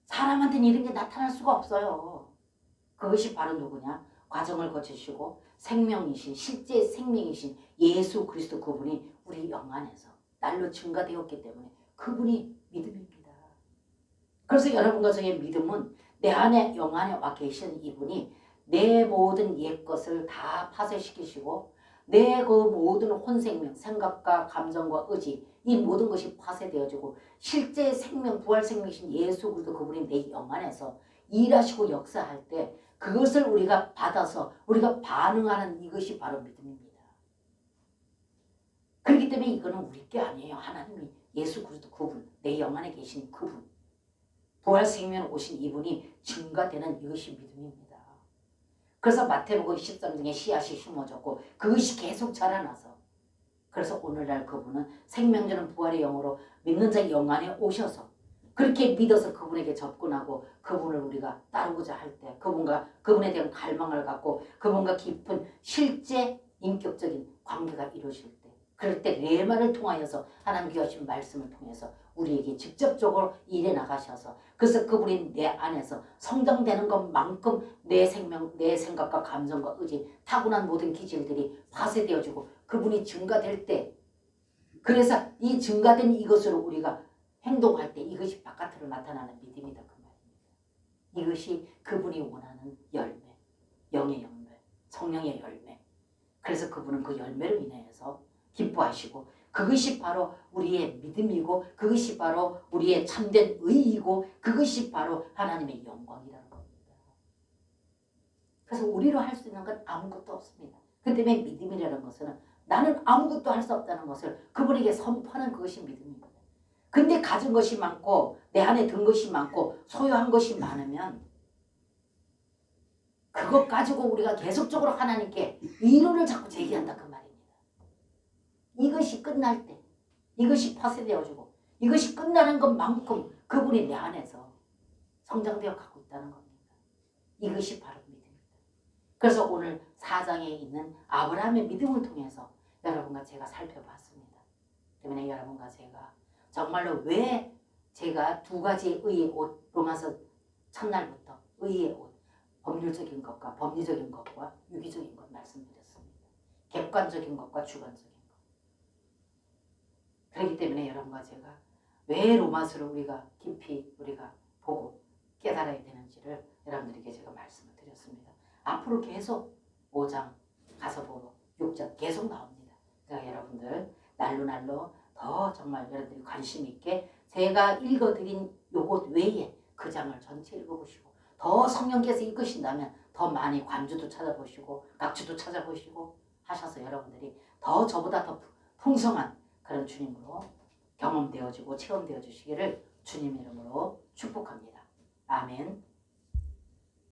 사람한테는 이런 게 나타날 수가 없어요. 그것이 바로 누구냐? 과정을 거치시고 생명이신 실제 생명이신 예수 그리스도 그분이 우리 영 안에서 날로 증가되었기 때문에 그분이 믿음입니다. 그래서 여러분과 저의 믿음은 내 안에 영 안에 와 계신 이분이 내 모든 옛 것을 다 파쇄시키시고 내 그 모든 혼생명, 생각과 감정과 의지 이 모든 것이 파쇄되어지고 실제 생명, 부활 생명이신 예수 그리스도 그분이 내 영 안에서 일하시고 역사할 때 그것을 우리가 받아서 우리가 반응하는 이것이 바로 믿음입니다. 그렇기 때문에 이거는 우리 게 아니에요. 하나님이 예수 그리스도 그분, 내 영 안에 계신 그분, 부활 생명에 오신 이분이 증가되는 이것이 믿음입니다. 그래서 마태복음 13장에 씨앗이 심어졌고 그것이 계속 자라나서 그래서 오늘날 그분은 생명주는 부활의 영으로 믿는 자의 영 안에 오셔서 그렇게 믿어서 그분에게 접근하고 그분을 우리가 따르고자 할 때 그분에 대한 갈망을 갖고 그분과 깊은 실제 인격적인 관계가 이루어질 때 그럴 때 레마를 통하여서 하나님 주신 말씀을 통해서 우리에게 직접적으로 일해 나가셔서 그래서 그분이 내 안에서 성장되는 것만큼 내 생명, 내 생각과 감정과 의지 타고난 모든 기질들이 파쇄되어지고 그분이 증가될 때 그래서 이 증가된 이것으로 우리가 행동할 때 이것이 바깥으로 나타나는 믿음이다 그 말입니다. 이것이 그분이 원하는 열매, 영의 열매, 성령의 열매. 그래서 그분은 그 열매로 인해서 기뻐하시고 그것이 바로 우리의 믿음이고 그것이 바로 우리의 참된 의이고 그것이 바로 하나님의 영광이라는 겁니다. 그래서 우리로 할 수 있는 건 아무것도 없습니다. 그 때문에 믿음이라는 것은 나는 아무것도 할 수 없다는 것을 그분에게 선포하는 그것이 믿음입니다. 근데 가진 것이 많고 내 안에 든 것이 많고 소유한 것이 많으면 그것 가지고 우리가 계속적으로 하나님께 이론을 자꾸 제기한다 그 말입니다. 이것이 끝날 때 이것이 파쇄되어지고 이것이 끝나는 것만큼 그분이 내 안에서 성장되어 가고 있다는 겁니다. 이것이 바로 믿음입니다. 그래서 오늘 4장에 있는 아브라함의 믿음을 통해서 여러분과 제가 살펴봤습니다. 때문에 여러분과 제가 정말로 왜 제가 두 가지의 의의 옷 로마서 첫날부터 의의 옷 법률적인 것과 법리적인 것과 유기적인 것 말씀드렸습니다. 객관적인 것과 주관적인 것. 그렇기 때문에 여러분과 제가 왜 로마서를 우리가 깊이 우리가 보고 깨달아야 되는지를 여러분들에게 제가 말씀을 드렸습니다. 앞으로 계속 5장 가서 보고 6장 계속 나옵니다. 그러니까 여러분들 날로 더 정말 여러분들이 관심 있게 제가 읽어드린 요것 외에 그 장을 전체 읽어보시고 더 성령께서 이끄신다면 더 많이 관주도 찾아보시고 각주도 찾아보시고 하셔서 여러분들이 더 저보다 더 풍성한 그런 주님으로 경험되어지고 체험되어 주시기를 주님 이름으로 축복합니다. 아멘.